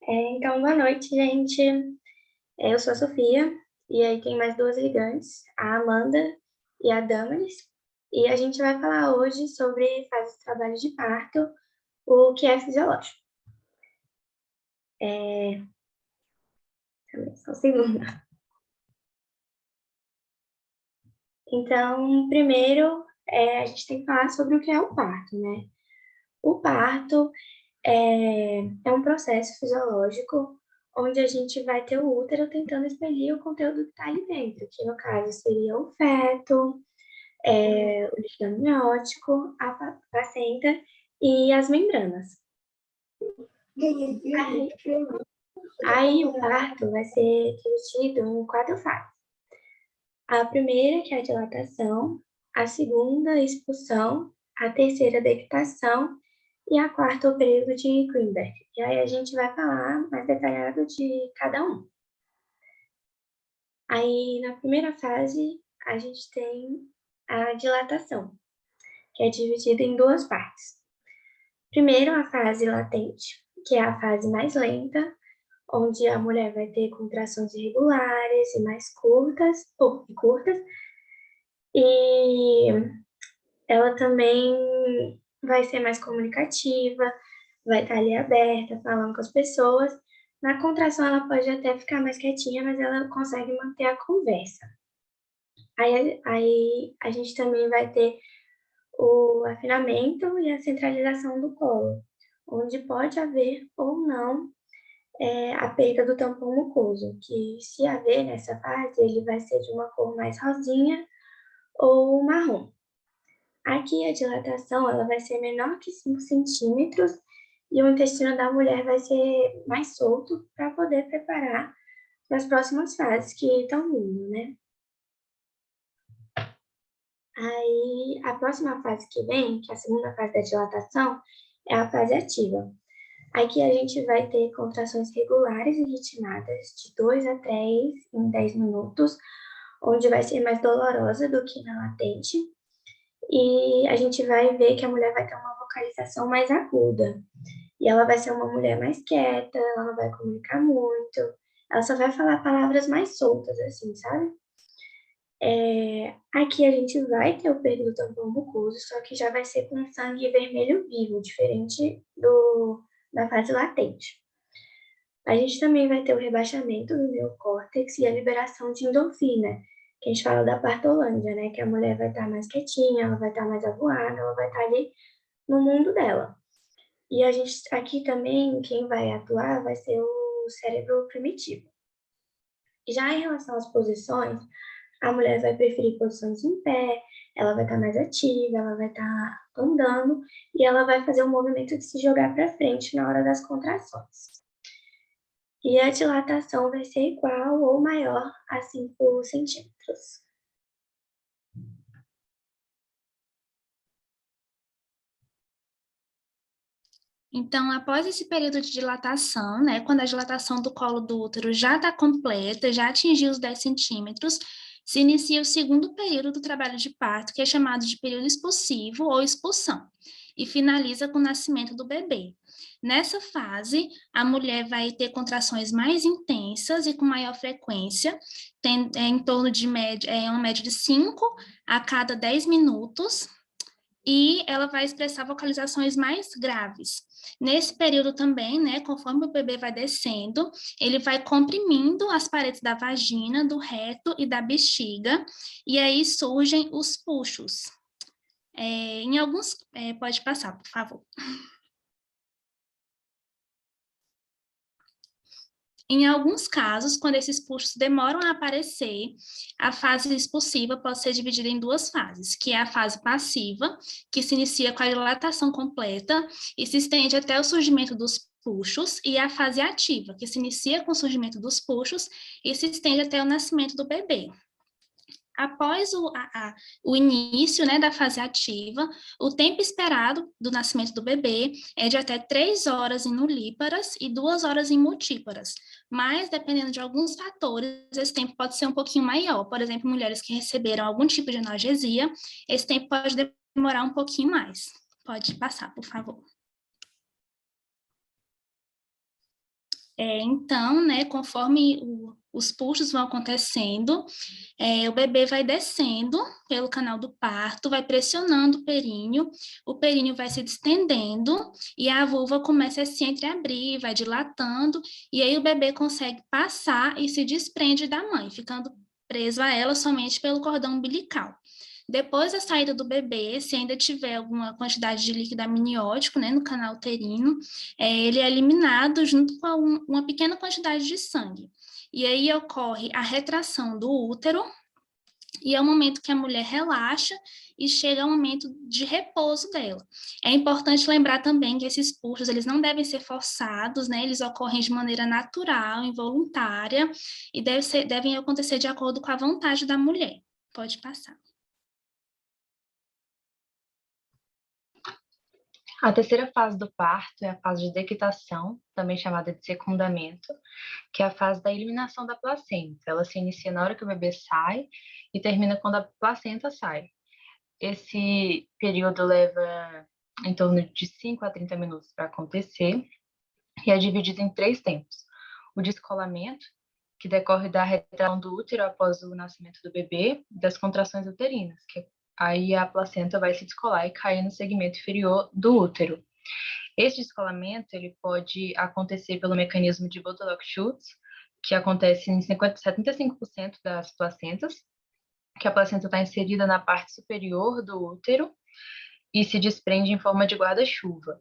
Então, boa noite, gente. Eu sou a Sofia, e aí tem mais duas ligantes, a Amanda e a Damaris. E a gente vai falar hoje sobre fase de trabalho de parto, o que é fisiológico. Só um segundo. Então, primeiro, a gente tem que falar sobre o que é o parto, né? O parto é um processo fisiológico onde a gente vai ter o útero tentando expelir o conteúdo que está ali dentro, que no caso seria o feto, o líquido amniótico, a placenta e as membranas. Aí o parto vai ser dividido em 4 fases. A primeira, que é a dilatação, a segunda, a expulsão, a terceira, a dectação e a quarta, o período de Greenberg. E aí a gente vai falar mais detalhado de cada um. Aí na primeira fase, a gente tem a dilatação, que é dividida em 2 partes. Primeiro, a fase latente, que é a fase mais lenta, onde a mulher vai ter contrações irregulares e mais curtas, e ela também vai ser mais comunicativa, vai estar ali aberta, falando com as pessoas. Na contração, ela pode até ficar mais quietinha, mas ela consegue manter a conversa. Aí a gente também vai ter o afinamento e a centralização do colo, onde pode haver ou não a perda do tampão mucoso, que se haver nessa fase, ele vai ser de uma cor mais rosinha ou marrom. Aqui a dilatação ela vai ser menor que 5 centímetros e o intestino da mulher vai ser mais solto para poder preparar para as próximas fases que estão vindo, né? Aí a próxima fase que vem, que é a segunda fase da dilatação, é a fase ativa. Aqui a gente vai ter contrações regulares e ritmadas de 2 a 3 em 10 minutos, onde vai ser mais dolorosa do que na latente. E a gente vai ver que a mulher vai ter uma vocalização mais aguda. E ela vai ser uma mulher mais quieta, ela não vai comunicar muito, ela só vai falar palavras mais soltas, assim, sabe? Aqui a gente vai ter o período do tampão mucoso, só que já vai ser com sangue vermelho vivo, diferente da fase latente. A gente também vai ter o rebaixamento do neocórtex e a liberação de endorfina, que a gente fala da partolândia, né? Que a mulher vai estar mais quietinha, ela vai estar mais avoada, ela vai estar ali no mundo dela. E a gente, aqui também, quem vai atuar vai ser o cérebro primitivo. Já em relação às posições, a mulher vai preferir posições em pé, ela vai estar mais ativa, ela vai estar andando e ela vai fazer o movimento de se jogar para frente na hora das contrações. E a dilatação vai ser igual ou maior a 5 centímetros. Então, após esse período de dilatação, né, quando a dilatação do colo do útero já está completa, já atingiu os 10 centímetros, se inicia o segundo período do trabalho de parto, que é chamado de período expulsivo ou expulsão, e finaliza com o nascimento do bebê. Nessa fase, a mulher vai ter contrações mais intensas e com maior frequência, em torno de uma média de 5 a cada 10 minutos, e ela vai expressar vocalizações mais graves. Nesse período também, né, conforme o bebê vai descendo, ele vai comprimindo as paredes da vagina, do reto e da bexiga, e aí surgem os puxos. Pode passar, por favor. Em alguns casos, quando esses puxos demoram a aparecer, a fase expulsiva pode ser dividida em 2 fases, que é a fase passiva, que se inicia com a dilatação completa e se estende até o surgimento dos puxos, e a fase ativa, que se inicia com o surgimento dos puxos e se estende até o nascimento do bebê. Após o início, né, da fase ativa, o tempo esperado do nascimento do bebê é de até 3 horas em nulíparas e 2 horas em multíparas, mas dependendo de alguns fatores, esse tempo pode ser um pouquinho maior. Por exemplo, mulheres que receberam algum tipo de analgesia, esse tempo pode demorar um pouquinho mais. Pode passar, por favor. Então, né, conforme os puxos vão acontecendo, o bebê vai descendo pelo canal do parto, vai pressionando o períneo vai se distendendo e a vulva começa a se entreabrir, vai dilatando, e aí o bebê consegue passar e se desprende da mãe, ficando preso a ela somente pelo cordão umbilical. Depois da saída do bebê, se ainda tiver alguma quantidade de líquido amniótico, né, no canal uterino, ele é eliminado junto com uma pequena quantidade de sangue. E aí ocorre a retração do útero, e é o momento que a mulher relaxa e chega ao momento de repouso dela. É importante lembrar também que esses puxos, eles não devem ser forçados, né? Eles ocorrem de maneira natural, involuntária, e devem acontecer de acordo com a vontade da mulher. Pode passar. A terceira fase do parto é a fase de dequitação, também chamada de secundamento, que é a fase da eliminação da placenta. Ela se inicia na hora que o bebê sai e termina quando a placenta sai. Esse período leva em torno de 5 a 30 minutos para acontecer e é dividido em 3 tempos. O descolamento, que decorre da retração do útero após o nascimento do bebê, e das contrações uterinas, que aí a placenta vai se descolar e cair no segmento inferior do útero. Esse descolamento ele pode acontecer pelo mecanismo de Butterlock-Schultz, que acontece em 75% das placentas, que a placenta está inserida na parte superior do útero e se desprende em forma de guarda-chuva.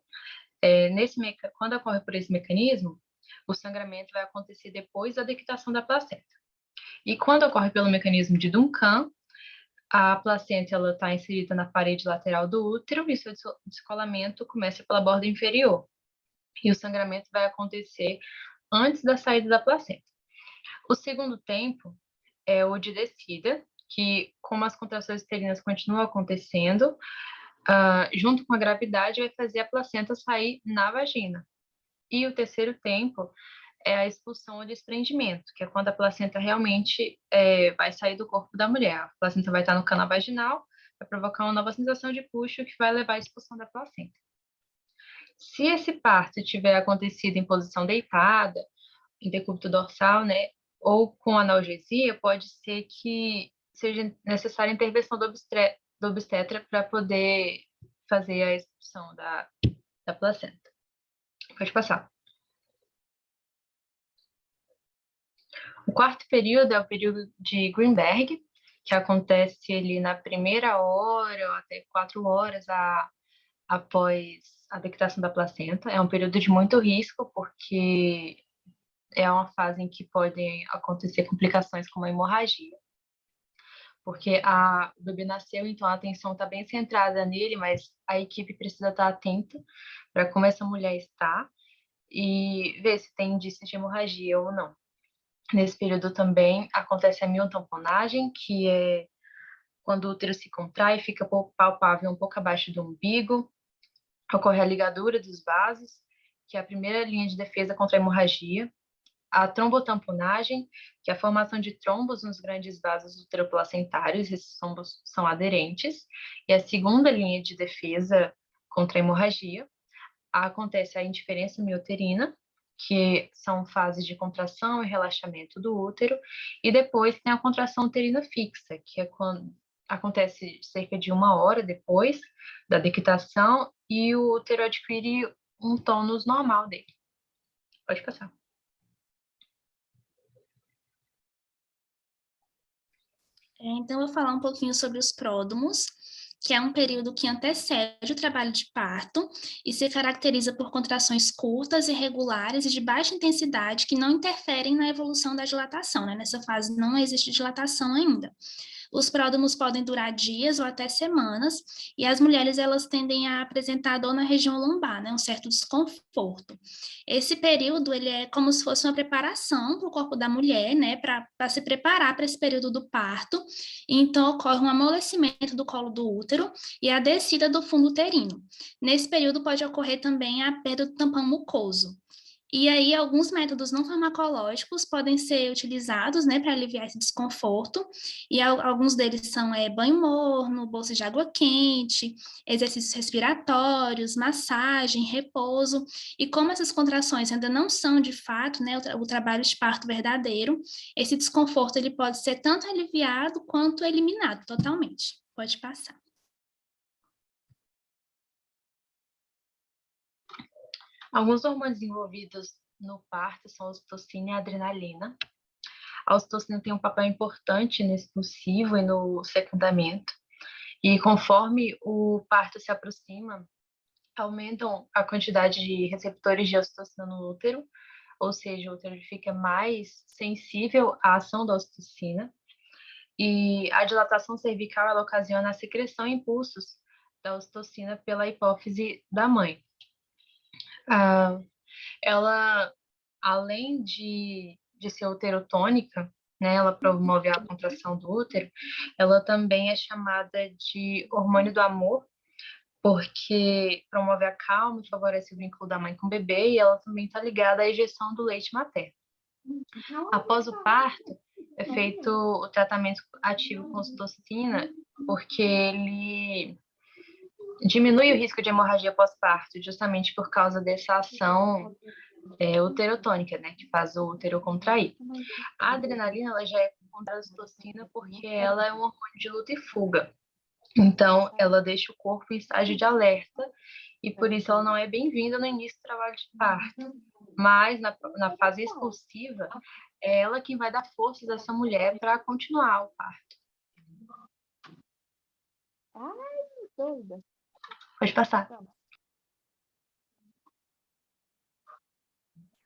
Quando ocorre por esse mecanismo, o sangramento vai acontecer depois da dequitação da placenta. E quando ocorre pelo mecanismo de Duncan, a placenta está inserida na parede lateral do útero e seu descolamento começa pela borda inferior. E o sangramento vai acontecer antes da saída da placenta. O segundo tempo é o de descida, que, como as contrações uterinas continuam acontecendo, junto com a gravidade, vai fazer a placenta sair na vagina. E o terceiro tempo é a expulsão ou desprendimento, que é quando a placenta realmente vai sair do corpo da mulher. A placenta vai estar no canal vaginal, vai provocar uma nova sensação de puxo que vai levar à expulsão da placenta. Se esse parto tiver acontecido em posição deitada, em decúbito dorsal, né, ou com analgesia, pode ser que seja necessária a intervenção do obstetra para poder fazer a expulsão da placenta. Pode passar. O quarto período é o período de Greenberg, que acontece ali na primeira hora ou até 4 horas após a dequitação da placenta. É um período de muito risco, porque é uma fase em que podem acontecer complicações como a hemorragia. Porque o bebê nasceu, então a atenção está bem centrada nele, mas a equipe precisa estar atenta para como essa mulher está e ver se tem indícios de hemorragia ou não. Nesse período também acontece a miotamponagem, que é quando o útero se contrai, fica palpável um pouco abaixo do umbigo. Ocorre a ligadura dos vasos, que é a primeira linha de defesa contra a hemorragia. A trombotamponagem, que é a formação de trombos nos grandes vasos uteroplacentários, esses trombos são aderentes. E a segunda linha de defesa contra a hemorragia. Acontece a indiferença miouterina, que são fases de contração e relaxamento do útero, e depois tem a contração uterina fixa, que é quando acontece cerca de 1 hora depois da dequitação e o útero adquire um tônus normal dele. Pode passar. Então, eu vou falar um pouquinho sobre os pródromos, que é um período que antecede o trabalho de parto e se caracteriza por contrações curtas, irregulares e de baixa intensidade que não interferem na evolução da dilatação, né? Nessa fase não existe dilatação ainda. Os pródromos podem durar dias ou até semanas, e as mulheres elas tendem a apresentar dor na região lombar, né, um certo desconforto. Esse período ele é como se fosse uma preparação para o corpo da mulher, né, para se preparar para esse período do parto. Então ocorre um amolecimento do colo do útero e a descida do fundo uterino. Nesse período pode ocorrer também a perda do tampão mucoso. E aí, alguns métodos não farmacológicos podem ser utilizados, né, para aliviar esse desconforto, e alguns deles são banho morno, bolsa de água quente, exercícios respiratórios, massagem, repouso, e como essas contrações ainda não são, de fato, né, o trabalho de parto verdadeiro, esse desconforto ele pode ser tanto aliviado quanto eliminado totalmente. Pode passar. Alguns hormônios envolvidos no parto são a ocitocina e a adrenalina. A ocitocina tem um papel importante no expulsivo e no secundamento. E conforme o parto se aproxima, aumentam a quantidade de receptores de ocitocina no útero, ou seja, o útero fica mais sensível à ação da ocitocina. E a dilatação cervical ela ocasiona a secreção e impulsos da ocitocina pela hipófise da mãe. Ela, além de ser uterotônica, né, ela promove a contração do útero, ela também é chamada de hormônio do amor, porque promove a calma e favorece o vínculo da mãe com o bebê, e ela também está ligada à ejeção do leite materno. Após o parto, é feito o tratamento ativo com ocitocina, porque ele diminui o risco de hemorragia pós-parto, justamente por causa dessa ação uterotônica, né, que faz o útero contrair. A adrenalina ela já é contra a ocitocina porque ela é um hormônio de luta e fuga. Então, ela deixa o corpo em estágio de alerta e por isso ela não é bem-vinda no início do trabalho de parto. Mas na fase expulsiva, é ela quem vai dar forças a essa mulher para continuar o parto. Pode passar.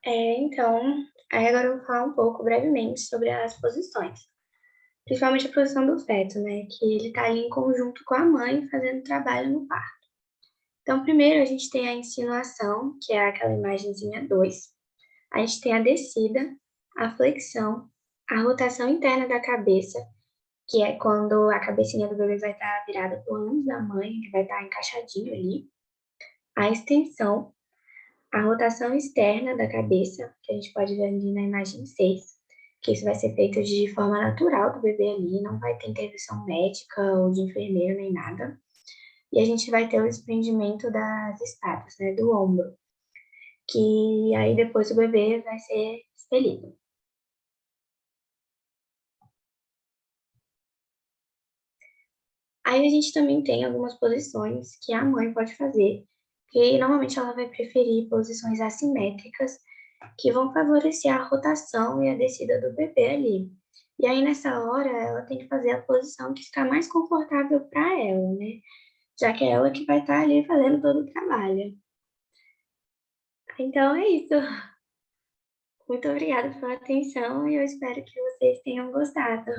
Então, aí agora eu vou falar um pouco brevemente sobre as posições. Principalmente a posição do feto, né? Que ele tá ali em conjunto com a mãe fazendo trabalho no parto. Então, primeiro a gente tem a insinuação, que é aquela imagenzinha 2. A gente tem a descida, a flexão, a rotação interna da cabeça, que é quando a cabecinha do bebê vai estar virada para o ânus da mãe, que vai estar encaixadinho ali. A extensão, a rotação externa da cabeça, que a gente pode ver ali na imagem 6, que isso vai ser feito de forma natural do bebê ali, não vai ter intervenção médica ou de enfermeiro nem nada. E a gente vai ter o desprendimento das espadas, né, do ombro, que aí depois o bebê vai ser expelido. Aí a gente também tem algumas posições que a mãe pode fazer, que normalmente ela vai preferir posições assimétricas, que vão favorecer a rotação e a descida do bebê ali. E aí nessa hora ela tem que fazer a posição que ficar mais confortável para ela, né? Já que é ela que vai estar ali fazendo todo o trabalho. Então é isso. Muito obrigada pela atenção e eu espero que vocês tenham gostado.